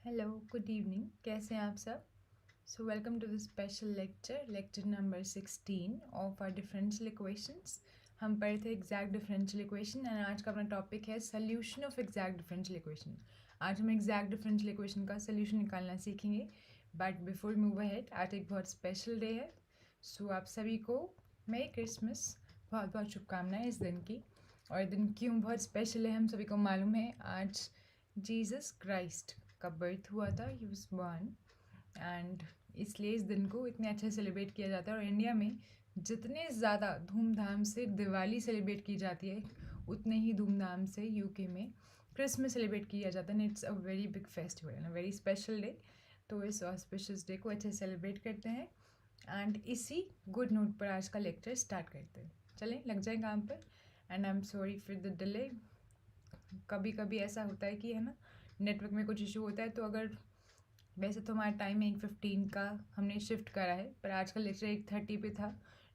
Hello, good evening. कैसे हैं आप सब? So welcome to the special lecture number 16 of our differential equations. हम पढ़े थे एग्जैक्ट डिफरेंशियल इक्वेशन एंड आज का अपना टॉपिक है solution of exact differential equation. आज हम एग्जैक्ट डिफरेंशियल इक्वेशन का सोल्यूशन निकालना सीखेंगे। बट बिफोर मूव अहेड, आज एक बहुत स्पेशल डे है। सो आप सभी को मेरी क्रिसमस, बहुत बहुत शुभकामनाएं इस दिन की। और ये दिन क्यों बहुत स्पेशल है हम सभी को मालूम है। आज जीसस क्राइस्ट का बर्थ हुआ था, ही वाज बॉर्न, एंड इसलिए इस दिन को इतने अच्छे सेलिब्रेट किया जाता है। और इंडिया में जितने ज़्यादा धूमधाम से दिवाली सेलिब्रेट की जाती है, उतने ही धूमधाम से यूके में क्रिसमस सेलिब्रेट किया जाता है। It's a very big festival and a very special day. तो इस ऑस्पिशियस डे को अच्छे से सेलिब्रेट करते हैं एंड इसी गुड नोट पर आज का लेक्चर स्टार्ट करते हैं। चलें, लग जाए काम पर। And I am sorry for the delay. कभी कभी ऐसा होता है कि है ना, नेटवर्क में कुछ इशू होता है। तो अगर वैसे तो हमारा टाइम 1:15 का हमने शिफ्ट करा है, पर आज का लेक्चर 1:30 पे था।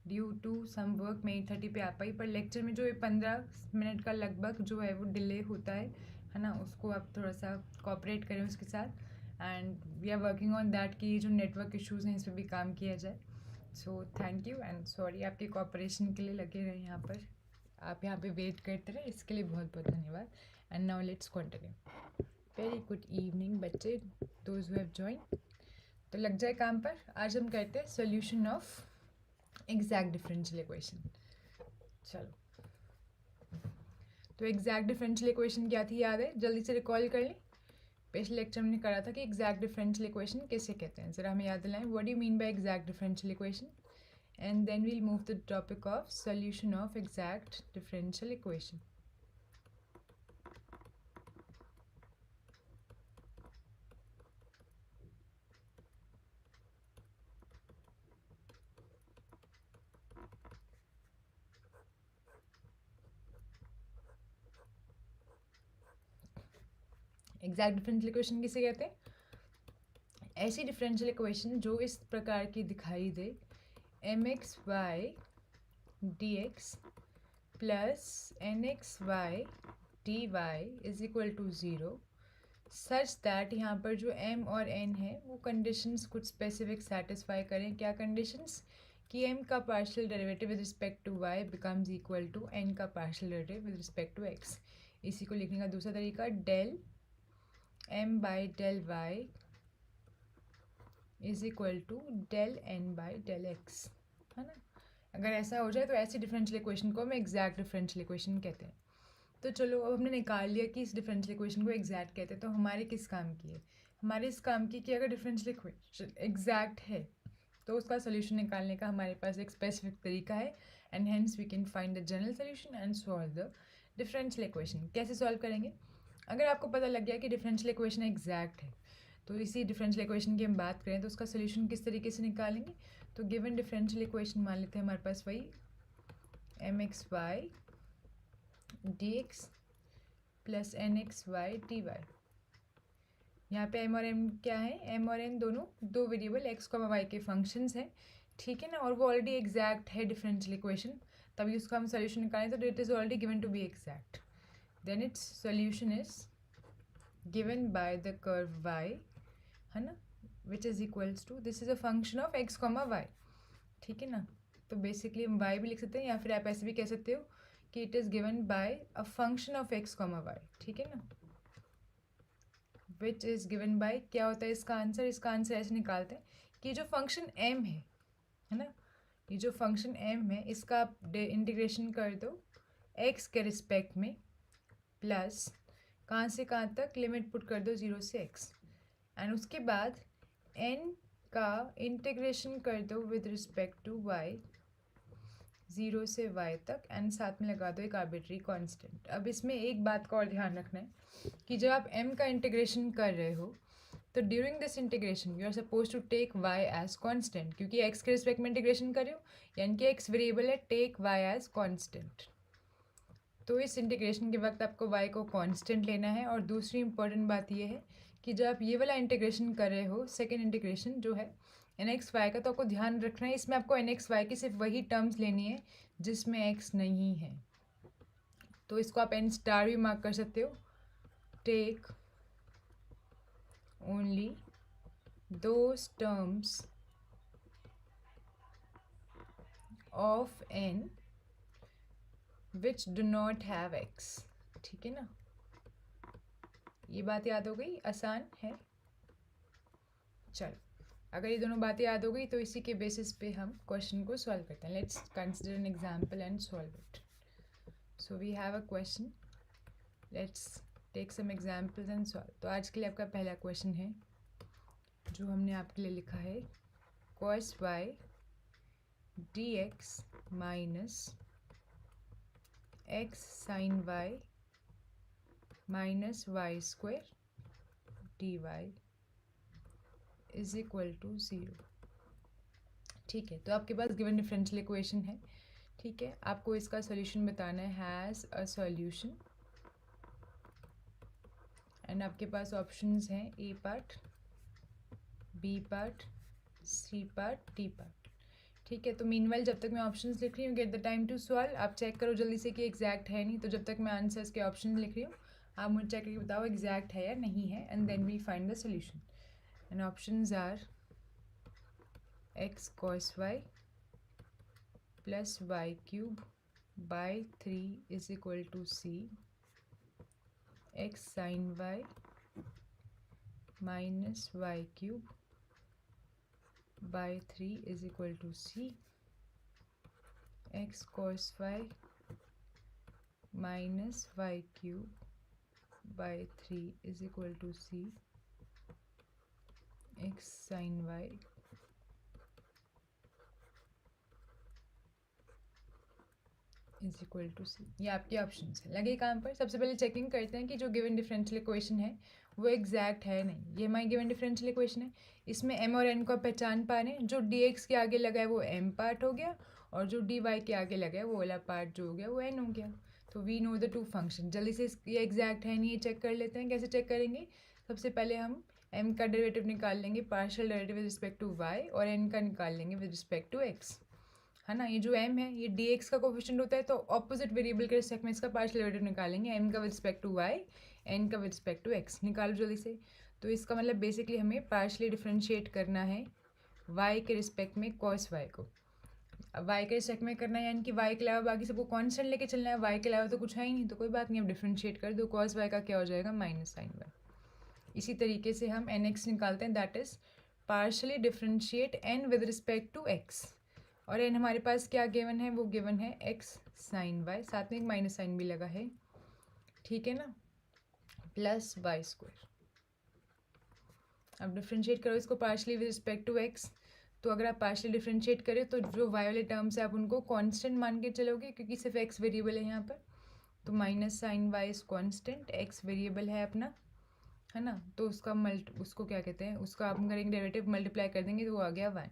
ड्यू टू सम वर्क मैं 8:30 पे आ पाई, पर लेक्चर में जो 15 मिनट का लगभग जो है वो डिले होता है ना, उसको आप थोड़ा सा कोऑपरेट करें उसके साथ। And we are working on that कि जो नेटवर्क इश्यूज़ हैं इस पर भी काम किया जाए। So thank you and sorry आपके कोऑपरेशन के लिए। लगे रहे यहाँ पर, आप यहाँ पे वेट करते रहे, इसके लिए बहुत बहुत धन्यवाद। And now let's continue. Very good evening बच्चे, दोज हु हैव जॉइन। तो लग जाए काम पर। आज हम करते हैं solution of exact differential equation. चलो, तो एग्जैक्ट डिफरेंशियल इक्वेशन क्या थी याद है? जल्दी से रिकॉल कर लें। पिछले लेक्चर में करा था कि एग्जैक्ट डिफरेंशियल इक्वेशन किसे कहते हैं, ज़रा हमें याद दिलाएं। What do you mean by exact differential equation? And then we'll move to the topic of solution of exact differential equation. Exact differential equation किसे कहते हैं? ऐसी डिफरेंशियल इक्वेशन जो इस प्रकार की दिखाई दे, mxy dx plus nxy dy is equal to 0, such that यहाँ पर जो m और n है वो कंडीशंस कुछ स्पेसिफिक सेटिस्फाई करें। क्या कंडीशंस? कि m का partial derivative with respect to y becomes equal to n का partial derivative with respect to x। इसी को लिखने का दूसरा तरीका, del m by del y is equal to del n by del x, है ना। अगर ऐसा हो जाए तो ऐसी डिफरेंशियल इक्वेशन को हम एग्जैक्ट डिफरेंशियल इक्वेशन कहते हैं। तो चलो, अब हमने निकाल लिया कि इस डिफरेंशियल इक्वेशन को एग्जैक्ट कहते हैं। तो हमारे किस काम की है? हमारे इस काम की कि अगर डिफरेंशियल इक्वेशन एग्जैक्ट है तो उसका सोल्यूशन निकालने का हमारे पास एक स्पेसिफिक तरीका है, and hence we can find the general solution and solve the differential equation. कैसे सॉल्व करेंगे? अगर आपको पता लग गया कि डिफरेंशियल इक्वेशन एग्जैक्ट है, तो इसी डिफरेंशियल इक्वेशन की हम बात करें तो उसका सोल्यूशन किस तरीके से निकालेंगे। तो गिवन डिफरेंशियल इक्वेशन मान लेते हैं हमारे पास वही mxy dx plus nxy dy। यहाँ पे m और n क्या है? m और n दोनों दो वेरिएबल x को y के फंक्शंस हैं, ठीक है ना। और वो ऑलरेडी एग्जैक्ट है डिफरेंशियल इक्वेशन, तभी उसका हम सोल्यूशन निकालें तो it is already given to be exact. Then its solution is given by the curve y, है ना, which is equals to, this is a function of x, y, ठीक है ना। तो बेसिकली हम y भी लिख सकते हैं, या फिर आप ऐसे भी कह सकते हो कि it is given by a function of x, y, ठीक है ना, विच इज़ गिवन बाय, क्या होता है इसका आंसर? इसका आंसर ऐसे निकालते हैं कि जो फंक्शन m है ना, ये जो फंक्शन m है इसका आप इंटीग्रेशन कर दो x के रिस्पेक्ट में, प्लस कहाँ से कहाँ तक लिमिट पुट कर दो 0 से x, एंड उसके बाद n का इंटीग्रेशन कर दो विद रिस्पेक्ट टू y, 0 से y तक एंड साथ में लगा दो एक आर्बिट्री कांस्टेंट। अब इसमें एक बात का और ध्यान रखना है कि जब आप m का इंटीग्रेशन कर रहे हो तो during this integration you are suppose to take y as constant, क्योंकि x के रिस्पेक्ट में इंटीग्रेशन कर रहे हो, यानी कि x वेरिएबल है, टेक y एज कांस्टेंट। तो इस इंटीग्रेशन के वक्त आपको y को कांस्टेंट लेना है। और दूसरी इंपॉर्टेंट बात यह है कि जब आप ये वाला इंटीग्रेशन कर रहे हो, सेकेंड इंटीग्रेशन जो है nxy का, तो आपको ध्यान रखना है इसमें आपको nxy की सिर्फ वही टर्म्स लेनी है जिसमें x नहीं है। तो इसको आप n स्टार भी मार्क कर सकते हो। Take only those terms of n which do not have x। ठीक है ना, ये बात याद हो गई, आसान है। चलो, अगर ये दोनों बातें याद हो गई तो इसी के बेसिस पे हम क्वेश्चन को सॉल्व करते हैं। Let's consider an example and solve it. So we have a question, let's take some examples and solve. तो आज के लिए आपका पहला क्वेश्चन है जो हमने आपके लिए लिखा है, cos y dx minus x sin y minus y square D y is equal to 0। ठीक है, तो आपके पास गिवन डिफरेंशियल इक्वेशन है। ठीक है, आपको इसका सॉल्यूशन बताना है, हैज़ अ सॉल्यूशन, एंड आपके पास ऑप्शंस हैं A part, B part, C part, D part. ठीक है, तो मीनवाइल जब तक मैं ऑप्शंस लिख रही हूँ, get the time to solve. आप चेक करो जल्दी से कि एग्जैक्ट है नहीं, तो जब तक मैं आंसर्स के ऑप्शन लिख रही हूँ आप मुझे चेक करके बताओ एग्जैक्ट है या नहीं है, and then we find the solution. And options are x cos y plus y cube by 3 is equal to c, x sin y minus y cube by 3 is equal to c, x cos y minus y cube by 3 is equal to c, x sin y is equal to C. ये आपके option है। लगे काम पर, सबसे पहले checking करते हैं कि जो गिवन डिफरेंशियल इक्वेशन है वो एग्जैक्ट है नहीं। ये हमारी गिवन डिफरेंशियल इक्वेशन है, इसमें m और n को पहचान पा रहे हैं। जो dx के आगे लगा है वो m पार्ट हो गया, और जो dy के आगे लगा है वो वाला पार्ट जो हो गया वो n हो गया। तो we know the two function. जल्दी से ये एग्जैक्ट है नहीं, ये चेक कर लेते हैं। कैसे चेक करेंगे? सबसे पहले हम m का डेरिवेटिव निकाल लेंगे, partial derivative with respect to y, और n का निकाल लेंगे विद रिस्पेक्ट टू x, है ना। ये जो m है ये dx का कोफिशिएंट होता है, तो ऑपोजिट वेरिएबल के रिस्पेक्ट में इसका पार्शियल डेरिवेटिव निकालेंगे, m का with respect to y, n का विद रिस्पेक्ट टू x। निकालो जल्दी से। तो इसका मतलब बेसिकली हमें पार्शियली डिफरेंशिएट करना है y के रिस्पेक्ट में cos y को। अब y के रिस्पेक्ट में करना है, यानी कि y के अलावा बाकी सबको कांस्टेंट लेके चलना है। y के अलावा तो कुछ है ही नहीं, तो कोई बात नहीं, अब डिफरेंशिएट कर दो। cos y का क्या हो जाएगा? Minus sine y। इसी तरीके से हम nx निकालते हैं, that is partially differentiate n with respect to x, और n हमारे पास क्या गिवन है? वो गिवन है x साइन y, साथ में एक माइनस साइन भी लगा है, ठीक है ना, प्लस वाई स्क्वायर। अब डिफरेंशिएट करो इसको partially with respect to x। तो अगर आप पार्शियली डिफरेंशिएट करें तो जो y वाले टर्म्स है आप उनको कांस्टेंट मान के चलोगे, क्योंकि सिर्फ x वेरिएबल है यहाँ पर। तो minus sine y is constant, x variable है अपना, है ना। तो उसका उसको क्या कहते हैं, उसका आप करेंगे डेरिवेटिव, मल्टीप्लाई कर देंगे तो वो आ गया 1।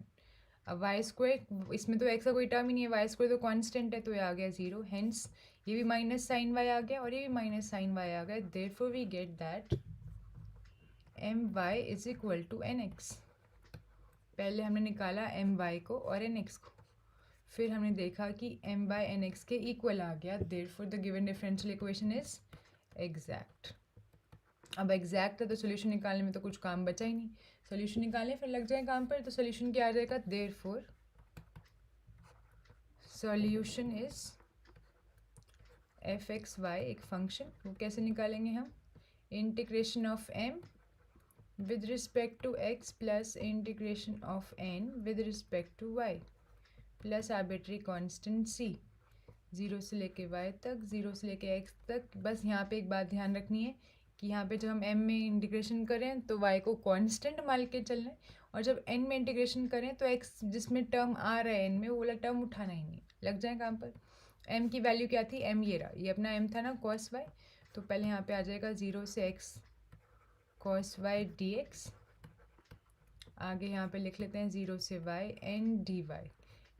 अब वाई स्क्वायर, इसमें तो एक्स का कोई टर्म ही नहीं है, वाई स्क्वायर तो कांस्टेंट है, तो ये आ गया 0। हेंस ये भी माइनस साइन वाई आ गया और ये भी माइनस साइन वाई आ गया। Therefore we get that m y is equal to N x. पहले हमने निकाला एम वाई को और एन एक्स को, फिर हमने देखा कि एम बाई एन एक्स के इक्वल आ गया। Therefore the given differential equation is exact. अब एग्जैक्ट है तो सोल्यूशन निकालने में तो कुछ काम बचा ही नहीं, सोल्यूशन निकालें फिर लग जाए काम पर। तो सोल्यूशन क्या आ जाएगा? Therefore solution is F x Y, एक फंक्शन। वो कैसे निकालेंगे हम? Integration of M with respect to X plus integration of N with respect to Y plus arbitrary constant C, 0 से लेके y तक, 0 से लेके x तक। बस यहाँ पे एक बात ध्यान रखनी है कि यहाँ पे जब हम m में इंटीग्रेशन करें तो y को कांस्टेंट मान के चलना है, और जब n में इंटीग्रेशन करें तो x जिसमें टर्म आ रहा है n में वो वाला टर्म उठाना ही नहीं, लग जाए काम पर। m की वैल्यू क्या थी, m ये रहा, ये अपना m था ना cos y, तो पहले यहाँ पे आ जाएगा 0 से x cos y dx, आगे यहाँ पे लिख लेते हैं 0 से y n dy।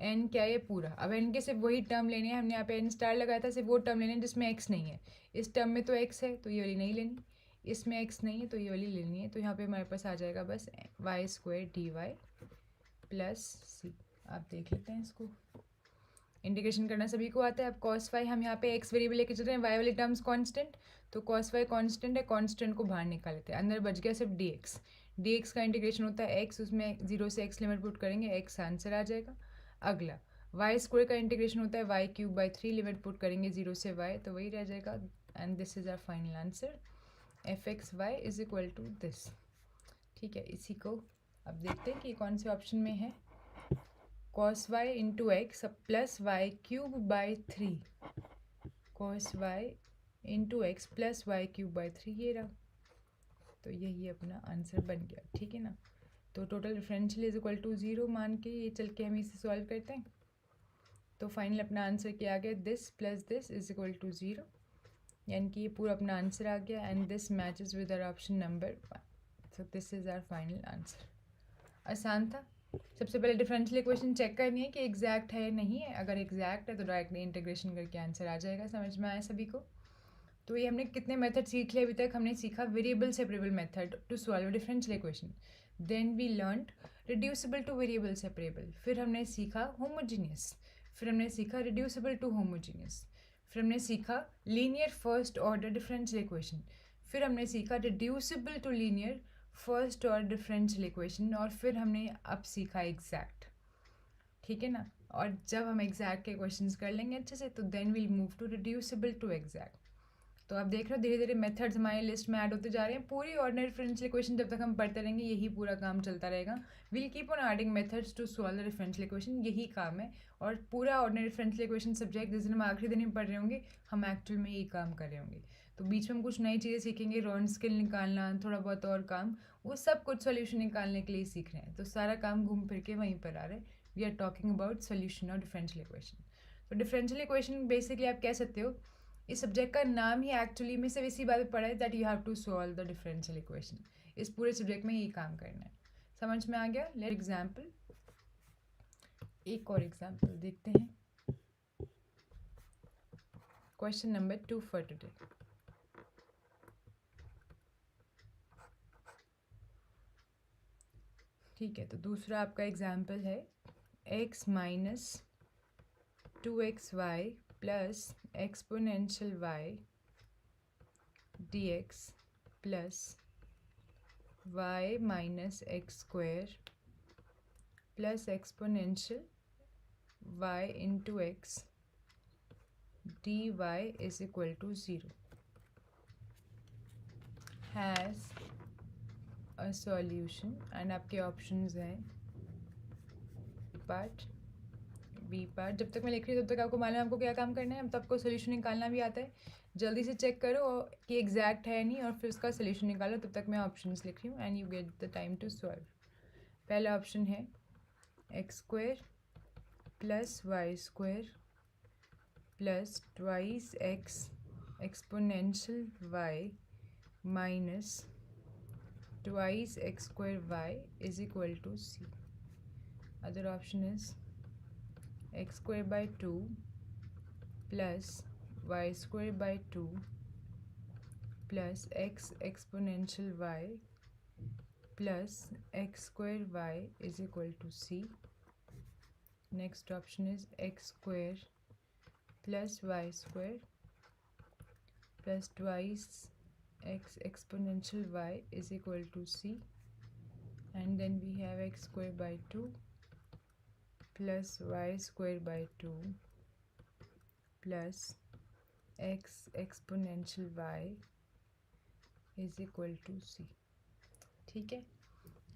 n क्या है पूरा, अब n के सिर्फ वही टर्म लेने हैं, हमने यहाँ पे n स्टार लगाया था, सिर्फ वो टर्म लेने हैं जिसमें x नहीं है। इस टर्म में तो x है तो ये वाली नहीं लेनी, इसमें x नहीं है तो ये वाली लेनी है, तो यहाँ पे हमारे पास आ जाएगा बस y square D Y plus C. आप देख लेते हैं इसको, इंटीग्रेशन करना सभी को आता है। अब cos y हम यहाँ पे x वेरिएबल लेके चल रहे हैं, y वाली टर्म्स कांस्टेंट, तो cos y कांस्टेंट है, कांस्टेंट को बाहर निकाल लेते हैं, अंदर बच गया सिर्फ dx। dx का इंटीग्रेशन होता है x, उसमें 0 से x लिमिट पुट करेंगे, x आंसर आ जाएगा। अगला y स्क्वायर का इंटीग्रेशन होता है y cube by 3, limit put करेंगे 0 से y, तो वही रह जाएगा। And this is our final answer, f x y is equal to this. ठीक है, इसी को अब देखते हैं कि कौन से ऑप्शन में है। cos y into x plus y cube by 3, cos y into x plus y cube by 3, ये रहा, तो यही अपना आंसर बन गया। ठीक है ना, तो total differential is equal to 0 मान के ये चल के हम इसे सॉल्व करते हैं, तो फाइनल अपना आंसर क्या आ गया, this plus this is equal to 0, यानी कि ये पूरा अपना आंसर आ गया। And this matches with our option number 1, so this is our final answer. आसान था। सबसे पहले डिफरेंशियल इक्वेशन चेक करनी है कि एग्जैक्ट है नहीं है, अगर एग्जैक्ट है तो डायरेक्टली इंटीग्रेशन करके आंसर आ जाएगा। समझ में आया सभी को? तो ये हमने कितने मेथड सीख लिए अभी तक? हमने सीखा variable separable method to solve differential equation, then we learned reducible to variable separable, फिर हमने सीखा होमोजीनियस, फिर हमने सीखा रिड्यूसिबल टू होमोजीनियस, फिर हमने सीखा linear first order differential equation, फिर हमने सीखा reducible to linear first order differential equation, और फिर हमने अब सीखा एग्जैक्ट। ठीक है ना, और जब हम एग्जैक्ट के क्वेश्चंस कर लेंगे अच्छे से, तो then will move to reducible to exact. तो आप देख रहे हो धीरे धीरे मेथड्स हमारे लिस्ट में ऐड होते जा रहे हैं। पूरी ऑर्डिनरी डिफरेंशियल इक्वेशन जब तक हम पढ़ते रहेंगे यही पूरा काम चलता रहेगा। Will keep on adding methods to solve the differential equation, यही काम है। और पूरा ऑर्डिनरी डिफरेंशियल इक्वेशन सब्जेक्ट जिस दिन हम आखिरी दिन ही पढ़ रहे होंगे, हम एक्चुअल में यही काम कर रहे होंगे। तो बीच में हम कुछ नई चीज़ें सीखेंगे, रॉन्स्केल निकालना, थोड़ा बहुत और काम, वो सब कुछ सोल्यूशन निकालने के लिए सीख रहे हैं। तो सारा काम घूम फिर के वहीं पर आ रहा है। We are talking about solution of differential equation. तो डिफरेंशियल इक्वेशन बेसिकली आप कह सकते हो, इस सब्जेक्ट का नाम ही एक्चुअली में सिर्फ इसी बात पे पढ़ा है that you have to solve the differential equation. इस पूरे सब्जेक्ट में यही काम करना है। समझ में आ गया? लेट एग्जाम्पल, एक और एग्जाम्पल देखते हैं। Question number 2 for today. ठीक है, तो दूसरा आपका एग्जाम्पल है x minus 2xy plus exponential y dx plus y minus x square plus exponential y into x dy is equal to 0 has a solution. And आपके options हैं part, B part. जब तक मैं लिख रही हूँ तब तक आपको मालूम है आपको क्या काम करना है। अब तो आपको सोल्यूशन निकालना भी आता है, जल्दी से चेक करो कि एग्जैक्ट है नहीं और फिर उसका सोल्यूशन निकालो। तब तक मैं ऑप्शंस लिख रही हूँ and you get the time to solve. पहला ऑप्शन है x square plus y square plus twice x exponential y minus twice x square y is equal to c. Other option is x square by 2 plus y square by 2 plus x exponential y plus x square y is equal to c. Next option is x square plus y square plus twice x exponential y is equal to c. And then we have x square by 2 plus y square by 2 plus x exponential y is equal to c. ठीक है,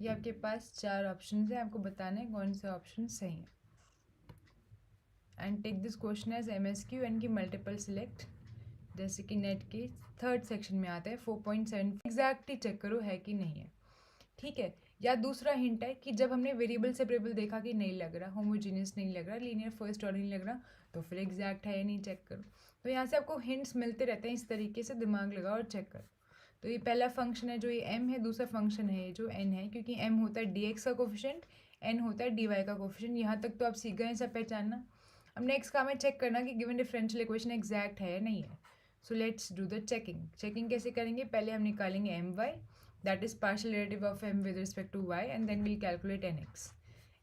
ये आपके पास 4 option हैं, आपको बताना है कौन से ऑप्शन सही है। And take this question as MSQ and की मल्टीपल सिलेक्ट, जैसे कि नेट के 3rd सेक्शन में आता है 4.7। एग्जैक्टली चेक करो है कि नहीं है। ठीक है, या दूसरा हिंट है कि जब हमने वेरिएबल सेपरेबल देखा कि नहीं लग रहा, होमोजीनियस नहीं लग रहा, लीनियर फर्स्ट ऑर्डर नहीं लग रहा, तो फिर एग्जैक्ट है या नहीं चेक करो। तो यहाँ से आपको हिंट्स मिलते रहते हैं, इस तरीके से दिमाग लगाओ और चेक करो। तो ये पहला फंक्शन है जो ये m है, दूसरा फंक्शन है ये जो n है, क्योंकि m होता है dx का कोफिशिएंट, n होता है dy का कोफिशिएंट। यहाँ तक तो आप सीख गए सब पहचानना। अब नेक्स्ट काम है चेक करना कि गिवन डिफरेंशियल इक्वेशन एग्जैक्ट है या नहीं है। So let's do the checking. Checking कैसे करेंगे, पहले हम निकालेंगे M y, that is partial derivative of m with respect to y, and then will calculate nx।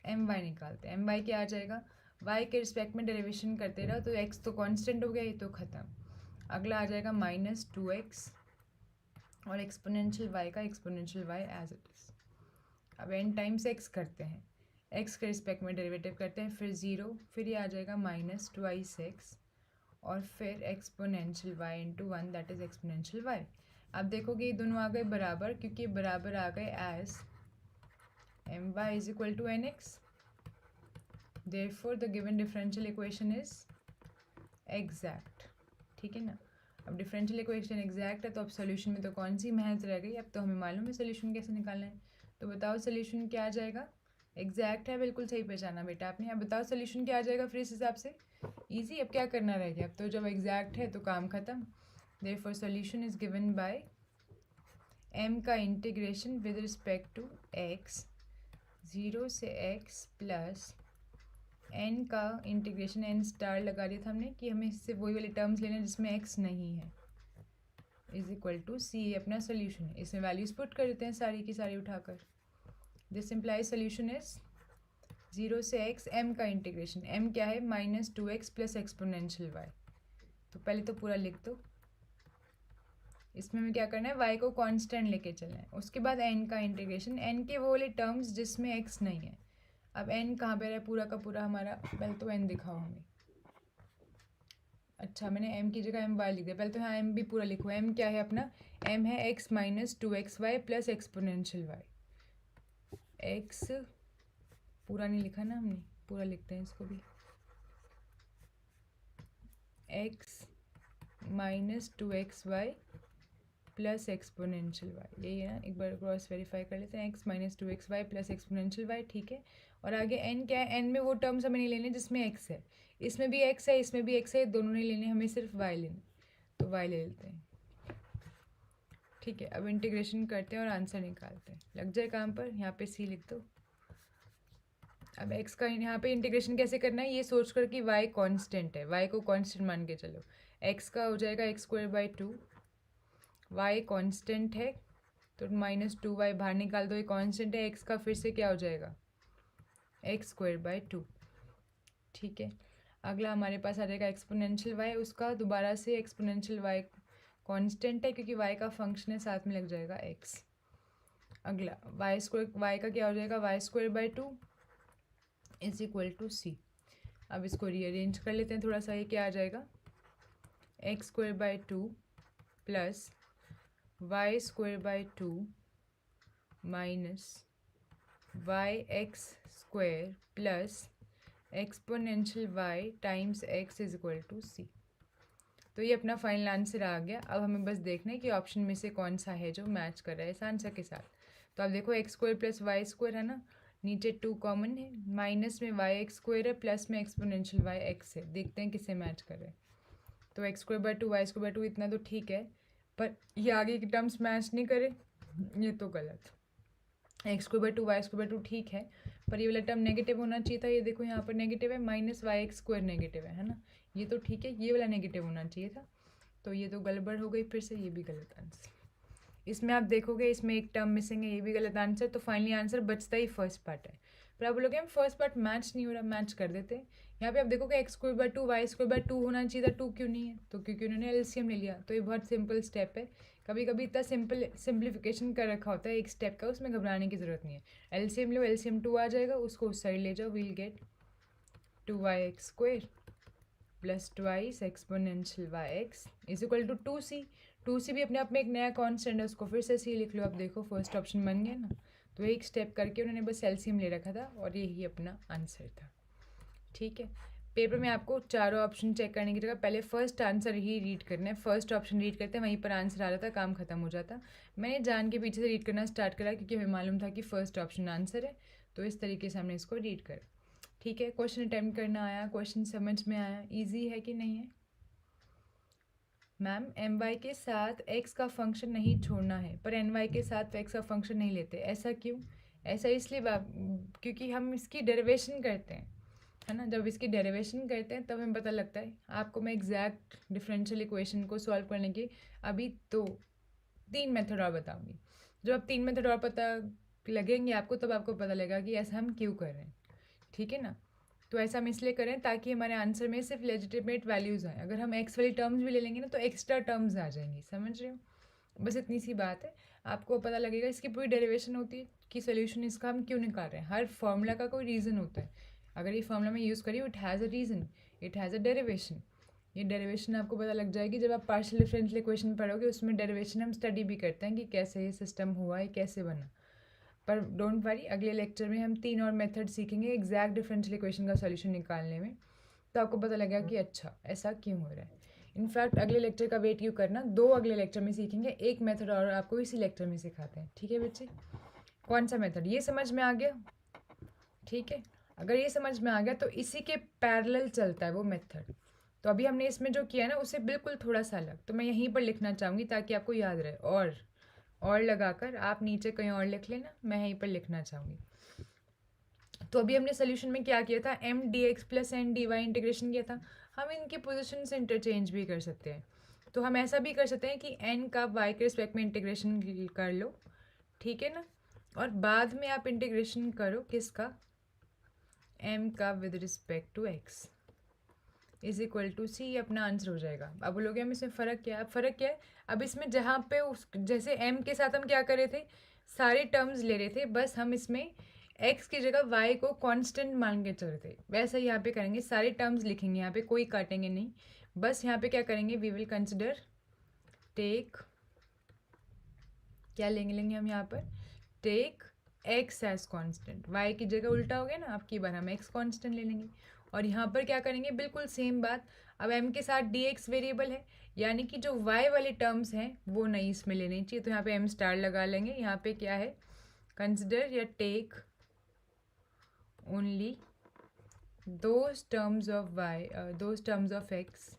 M y निकालते हैं, एम वाई क्या आ जाएगा, y के रिस्पेक्ट में डेरिवेशन करते रहो, तो x तो कांस्टेंट हो गया, ये तो खत्म। अगला आ जाएगा -2x और एक्सपोनेंशियल y का exponential y as it is. अब n टाइम्स x करते हैं, x के रिस्पेक्ट में डेरिवेटिव करते हैं, फिर 0, फिर ये आ जाएगा -2x और फिर exponential y into 1 that is exponential y। अब देखोगे ये दोनों आ गए बराबर, क्योंकि ये बराबर आ गए as M y is equal to N x. Therefore the given differential equation is exact. ठीक है ना। अब डिफरेंशियल इक्वेशन एग्जैक्ट है तो अब सोल्यूशन में तो कौन सी मेहनत रह गई, अब तो हमें मालूम है सोल्यूशन कैसे निकालना है। तो बताओ सोल्यूशन क्या आ जाएगा, एग्जैक्ट है, बिल्कुल सही पहचाना बेटा आपने। अब बताओ सोल्यूशन क्या आ जाएगा फिर इस हिसाब से, इजी। अब क्या करना रह गया, अब तो जब एग्जैक्ट है तो काम खत्म। Therefore solution is given by m का integration with respect to x, 0 से x प्लस n का इंटीग्रेशन, n स्टार लगा दिया था हमने कि हमें इससे वही वाले टर्म्स लेने जिसमें x नहीं है, इज इक्वल टू c। अपना सोल्यूशन है, इसमें वैल्यूज पुट कर देते हैं सारी की सारी उठाकर। दिस इम्प्लाइज सोल्यूशन इज 0 से x, m का इंटीग्रेशन, m क्या है -2x प्लस एक्सपोनेंशियल y। तो पहले तो पूरा लिख दो, इसमें हमें क्या करना है, y को कांस्टेंट लेके चलना है। उसके बाद n का इंटीग्रेशन, n के वो वाले टर्म्स जिसमें x नहीं है। अब n कहाँ पे रहा पूरा का पूरा हमारा, पहले तो n दिखाओ हमें। अच्छा मैंने m की जगह m y लिख दिया, पहले तो यहाँ m भी पूरा लिखो। m क्या है अपना, m है x -2xy plus exponential y। x पूरा नहीं लिखा ना हमने, पूरा लिखते हैं इसको भी, x -2xy plus exponential y, यही है ना। एक बार क्रॉस वेरीफाई कर लेते हैं, x -2xy plus exponential y। ठीक है। और आगे n क्या है, n में वो टर्म्स हमें नहीं लेने जिसमें x है, इसमें भी x है, इसमें भी x है, दोनों नहीं लेने, हमें सिर्फ y लेने, तो y ले लेते हैं। ठीक है। अब इंटीग्रेशन करते हैं और आंसर निकालते हैं, लग जाए काम पर। यहाँ पे c लिख दो। अब x का यहाँ पे इंटीग्रेशन कैसे करना है, ये सोच कर कि y कांस्टेंट है, y को कांस्टेंट मान के चलो। x का हो जाएगा x²/2, y कांस्टेंट है तो -2y बाहर निकाल दो, ये कांस्टेंट है। x का फिर से क्या हो जाएगा, x²/2। ठीक है। अगला हमारे पास आ जाएगा एक्सपोनेंशियल y, उसका दोबारा से एक्सपोनेंशियल y कांस्टेंट है क्योंकि y का फंक्शन है, साथ में लग जाएगा x। अगला y का क्या हो जाएगा, y²/2 is equal to c। अब इसको रीअरेंज कर लेते हैं थोड़ा सा, ये क्या आ जाएगा, x²/2 plus y²/2 minus y(x² plus exponential y times x is equal to c। तो ये अपना फाइनल आंसर आ गया। अब हमें बस देखना है कि ऑप्शन में से कौन सा है जो मैच कर रहा है इस आंसर के साथ। तो आप देखो x² प्लस y² है ना, नीचे 2 कॉमन है, माइनस में y(x²) है, प्लस में एक्सपोनेंशियल y(x) है। देखते हैं किसे मैच कर रहे हैं। तो x²/2 y²/2 इतना तो ठीक है, पर ये आगे की टर्म्स मैच नहीं करे, ये तो गलत। x²/2 y²/2 ठीक है, पर ये वाला टर्म नेगेटिव होना चाहिए था। ये देखो यहाँ पर नेगेटिव है, -y(x²) नेगेटिव है ना, ये तो ठीक है, ये वाला नेगेटिव होना चाहिए था। तो ये तो गड़बड़ हो गई फिर से, ये भी गलत आंसर। इसमें आप देखोगे इसमें एक टर्म मिसिंग है, ये भी गलत आंसर। तो फाइनली आंसर बचता ही फर्स्ट पार्ट है। पर आप बोलोगे हम फर्स्ट पार्ट मैच नहीं हो रहा, मैच कर देते हैं। यहाँ पे आप देखोगे x²/2 y²/2 होना चाहिए था, 2 क्यों नहीं है, तो क्योंकि उन्होंने एलसीएम ले लिया। तो ये बहुत सिंपल स्टेप है, कभी कभी इतना सिंप्लीफिकेशन कर रखा होता है एक स्टेप का, उसमें घबराने की ज़रूरत नहीं है। एलसीएम लो, एलसीएम 2 आ जाएगा, उसको उस साइड ले जाओ, we'll get 2y(x² plus twice exponential y(x) is equal to 2c। 2c भी अपने आप में एक नया कॉन्स्टेंट है, उसको फिर से c लिख लो। अब देखो फर्स्ट ऑप्शन बन गया ना। तो एक स्टेप करके उन्होंने बस एलसीएम ले रखा था और यही अपना आंसर था। ठीक है। पेपर में आपको चारों ऑप्शन चेक करने की जगह पहले फर्स्ट आंसर ही रीड करना है। फर्स्ट ऑप्शन रीड करते हैं, वहीं पर आंसर आ जाता, काम खत्म हो जाता। मैंने जान के पीछे से रीड करना स्टार्ट करा क्योंकि हमें मालूम था कि फर्स्ट ऑप्शन आंसर है, तो इस तरीके से हमने इसको रीड कर। ठीक है, क्वेश्चन अटेम्प्ट करना आया, क्वेश्चन समझ में आया, ईजी है कि नहीं है? मैम एम वाई के साथ एक्स का फंक्शन नहीं छोड़ना है, पर एन वाई के साथ एक्स का फंक्शन नहीं लेते, ऐसा क्यों? ऐसा इसलिए क्योंकि हम इसकी डेरिवेशन करते हैं, है ना। जब इसकी डेरिवेशन करते हैं तब हमें पता लगता है। आपको मैं एग्जैक्ट डिफरेंशियल इक्वेशन को सॉल्व करने के अभी तो 3 मेथड और बताऊंगी। जब आप 3 मेथड और पता लगेंगे आपको, तब आपको पता लगेगा कि ऐसा हम क्यों कर रहे हैं। ठीक है ना। तो ऐसा हम इसलिए करें ताकि हमारे आंसर में सिर्फ लेजिटिमेट वैल्यूज़ आए। अगर हम एक्स वाली टर्म्स भी ले लेंगे ना तो एक्स्ट्रा टर्म्स आ जाएंगी, समझ रहे हो। बस इतनी सी बात है, आपको पता लगेगा इसकी पूरी डेरिवेशन होती है कि सोल्यूशन इसका हम क्यों निकाल रहे हैं। हर फॉर्मूला का कोई रीज़न होता है। अगर ये फॉर्मूला में यूज़ करिए, it has a reason, it has a derivation. ये डेरिवेशन आपको पता लग जाएगी जब आप पार्शियल डिफरेंशियल इक्वेशन पढ़ोगे। उसमें डेरिवेशन हम स्टडी भी करते हैं कि कैसे ये सिस्टम हुआ है, कैसे बना। पर डोंट वरी, अगले लेक्चर में हम 3 और मेथड सीखेंगे एग्जैक्ट डिफरेंशियल इक्वेशन का सॉल्यूशन निकालने में। तो आपको पता लगेगा कि अच्छा ऐसा क्यों हो रहा है। इनफैक्ट अगले लेक्चर का वेट क्यों करना, 2 अगले लेक्चर में सीखेंगे, एक मेथड और आपको इसी लेक्चर में सिखाते हैं। ठीक है बच्चे, कौन सा मेथड ये समझ में आ गया? ठीक है, अगर ये समझ में आ गया तो इसी के पैरेलल चलता है वो मेथड। तो अभी हमने इसमें जो किया है ना उससे बिल्कुल थोड़ा सा अलग, तो मैं यहीं पर लिखना चाहूँगी ताकि आपको याद रहे। और लगाकर आप नीचे कहीं और लिख लेना, मैं यहीं पर लिखना चाहूँगी। तो अभी हमने सोल्यूशन में क्या किया था, M d x plus N d y integration किया था। हम इनकी पोजीशन से इंटरचेंज भी कर सकते हैं। तो हम ऐसा भी कर सकते हैं कि एन का वाई के रिस्पेक्ट में इंटीग्रेशन कर लो, ठीक है ना। और बाद में आप इंटीग्रेशन करो किसका, एम का with respect to X is equal to C, अपना आंसर हो जाएगा। अब बोलोगे हम इसमें फ़र्क क्या है? फ़र्क क्या है, अब इसमें जहाँ पे उस जैसे एम के साथ हम क्या कर रहे थे, सारे टर्म्स ले रहे थे, बस हम इसमें एक्स की जगह वाई को कांस्टेंट मान के चल रहे थे। वैसा यहाँ पे करेंगे, सारे टर्म्स लिखेंगे, यहाँ पे कोई काटेंगे नहीं। बस यहाँ पे क्या करेंगे, वी विल कंसिडर टेक, क्या लेंगे हम यहाँ पर, take x as constant. Y की जगह उल्टा हो गया ना, आपकी बार हम एक्स कांस्टेंट ले लेंगे। और यहाँ पर क्या करेंगे, बिल्कुल सेम बात। अब एम के साथ डी एक्स वेरिएबल है, यानी कि जो वाई वाले टर्म्स हैं वो नहीं इसमें लेने चाहिए। तो यहाँ पे एम स्टार लगा लेंगे। यहाँ पे क्या है, कंसिडर या take only those terms of y, those terms of x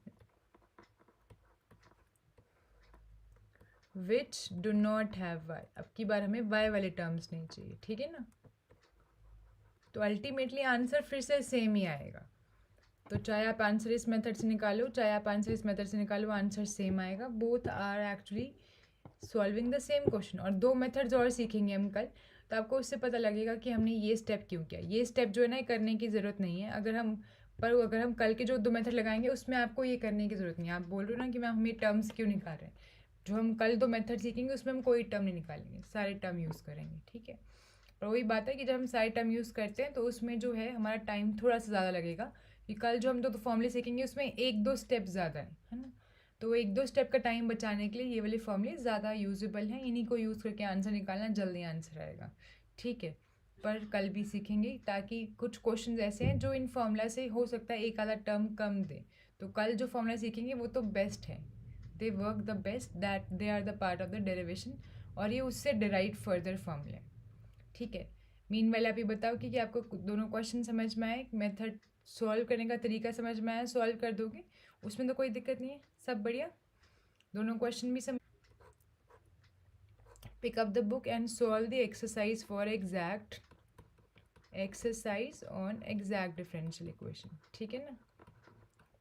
which do not have y. अब की बार हमें वाई वाले टर्म्स नहीं चाहिए, ठीक है ना। तो अल्टीमेटली आंसर फिर से सेम ही आएगा। तो चाहे आप आंसर इस मेथड से निकालो, चाहे आप आंसर इस मेथड से निकालो, आंसर सेम आएगा। Both are actually solving the same question. और 2 मेथड्स और सीखेंगे हम कल, तो आपको उससे पता लगेगा कि हमने ये स्टेप क्यों किया। ये स्टेप जो है ना करने की ज़रूरत नहीं है। अगर हम कल के जो 2 मेथड लगाएंगे उसमें आपको ये करने की ज़रूरत नहीं है। आप बोल रहे हो ना कि मैम हम ये टर्म्स क्यों निकाल रहे हैं, जो हम कल 2 मेथड सीखेंगे उसमें हम कोई टर्म नहीं निकालेंगे, सारे टर्म यूज़ करेंगे, ठीक है। पर वही बात है कि जब हम सारे टर्म यूज़ करते हैं तो उसमें जो है हमारा टाइम थोड़ा सा ज़्यादा लगेगा, कि कल जो हम 2 फॉर्मूले सीखेंगे उसमें 1-2 स्टेप ज़्यादा है ना। तो 1-2 स्टेप का टाइम बचाने के लिए ये वाले फॉर्मूले ज़्यादा यूजेबल हैं। इन्हीं को यूज़ करके आंसर निकालना, जल्दी आंसर आएगा, ठीक है। पर कल भी सीखेंगे, ताकि कुछ क्वेश्चन ऐसे हैं जो इन फॉर्मूला से हो सकता है एक आधा टर्म कम दे। तो कल जो फॉर्मूला सीखेंगे वो तो बेस्ट है, they work the best, that they are the part of the derivation, और ये उससे डिराइव फर्दर फॉर्मूले, ठीक है। मीनवाइल आप ये बताओ कि आपको दोनों क्वेश्चन समझ में आए, मेथड सॉल्व करने का तरीका समझ में आया, सॉल्व कर दोगे, उसमें तो कोई दिक्कत नहीं है, सब बढ़िया, दोनों क्वेश्चन भी समझ। Pick up the book and solve the exercise for exact, exercise on exact differential equation, ठीक है ना।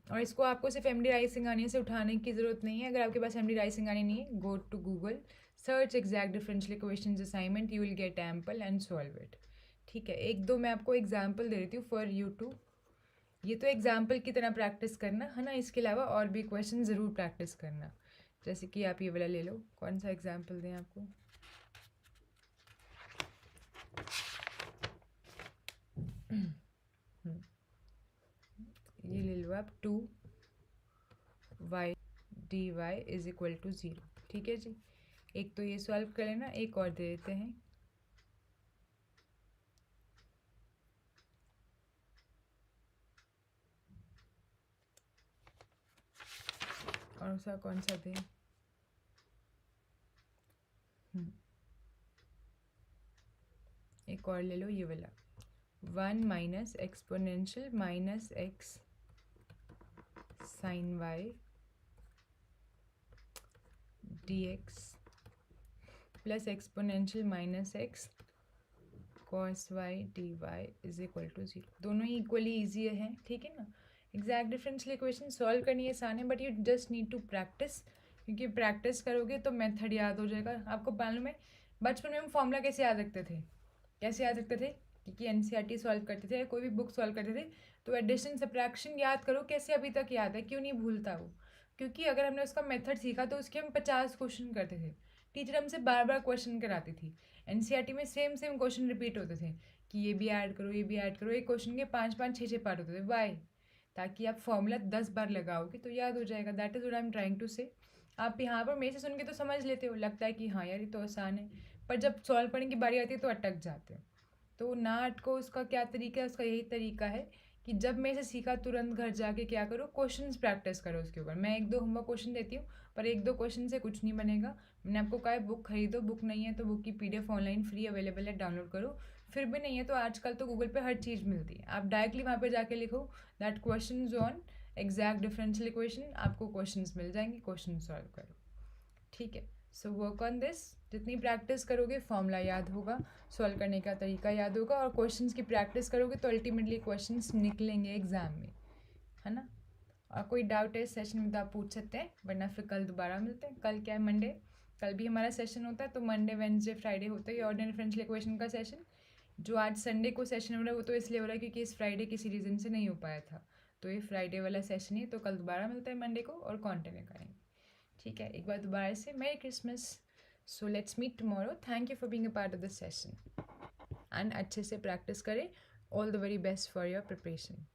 और इसको आपको सिर्फ एम डी राय सिंघानिया से उठाने की ज़रूरत नहीं है। अगर आपके पास एम डी राय सिंघानिया नहीं है, go to Google, search exact differential equations assignment, you will get ample and solve it, ठीक है। 1-2 मैं आपको एग्जाम्पल दे देती हूँ फॉर यू टू, ये तो एग्जाम्पल की तरह प्रैक्टिस करना है ना, इसके अलावा और भी क्वेश्चन ज़रूर प्रैक्टिस करना। जैसे कि आप ये वाला ले लो, कौन सा एग्जाम्पल दें आपको, ये ले लो आप, 2y dy is equal to 0, ठीक है जी। एक तो ये सॉल्व कर लेना, एक और दे देते हैं, और सा कौन सा थे? एक और ले लो, ये वाला 1 minus exponential minus x sine y d x plus exponential minus x cos y d y is equal to 0। दोनों ही इक्वली ईजी है, ठीक है ना। एग्जैक्ट डिफरेंशियल इक्वेशन सॉल्व करनी आसान है, but you just need to practice, क्योंकि practice करोगे तो मेथड याद हो जाएगा। आपको मालूम है बचपन में हम फॉर्मूला कैसे याद रखते थे? कैसे याद रखते थे? क्योंकि एनसीईआरटी सॉल्व करते थे, कोई भी बुक सॉल्व करते थे, तो एडिशन सब्ट्रैक्शन याद करो कैसे अभी तक याद है, क्यों नहीं भूलता वो? क्योंकि अगर हमने उसका मेथड सीखा तो उसके हम 50 क्वेश्चन करते थे। टीचर हमसे बार बार क्वेश्चन कराती थी। एनसीईआरटी में सेम सेम क्वेश्चन रिपीट होते थे कि ये भी ऐड करो, ये भी ऐड करो। एक क्वेश्चन के 5-5 6-6 पार्ट होते थे। वाई? ताकि आप फॉर्मूला 10 बार लगाओगे तो याद हो जाएगा। That is what I am trying to say. आप यहाँ पर मेरे से सुन के तो समझ लेते हो, लगता है कि हाँ यार ये तो आसान है, पर जब सॉल्व करने की बारी आती है तो अटक जाते हो। तो नाट को उसका क्या तरीका है? उसका यही तरीका है कि जब मैं इसे सीखा तुरंत घर जाके क्या करो, क्वेश्चंस प्रैक्टिस करो उसके ऊपर। मैं 1-2 होमवर्क क्वेश्चन देती हूँ, पर 1-2 क्वेश्चन से कुछ नहीं बनेगा। मैंने आपको कहा है बुक खरीदो, बुक नहीं है तो बुक की पीडीएफ ऑनलाइन फ्री अवेलेबल है, डाउनलोड करो। फिर भी नहीं है तो आजकल तो गूगल पे हर चीज़ मिलती है, आप डायरेक्टली वहाँ पे जाके लिखो that question on exact differential equation, आपको क्वेश्चंस मिल जाएंगे, क्वेश्चन सॉल्व करो, ठीक है। So work on this. जितनी प्रैक्टिस करोगे फॉर्मूला याद होगा, सॉल्व करने का तरीका याद होगा, और क्वेश्चंस की प्रैक्टिस करोगे तो अल्टीमेटली क्वेश्चंस निकलेंगे एग्जाम में, है ना। और कोई डाउट है इस सेशन में तो आप पूछ सकते हैं, वरना फिर कल दोबारा मिलते हैं। कल क्या है? मंडे। कल भी हमारा सेशन होता है, तो मंडे वेडनेसडे फ्राइडे होता है ऑर्डिनरी डिफरेंशियल इक्वेशन का सेशन। जो आज संडे को सेशन हो रहा है वो तो इसलिए हो रहा है क्योंकि इस फ्राइडे किसी रीज़न से नहीं हो पाया था, तो ये फ्राइडे वाला सेशन ही। तो कल दोबारा मिलता है मंडे को और कंटिन्यू करेंगे, ठीक है। एक बार दोबारा से मेरी Christmas. So let's meet tomorrow. Thank you for being a part of this session, and अच्छे से प्रैक्टिस करें। All the very best for your preparation.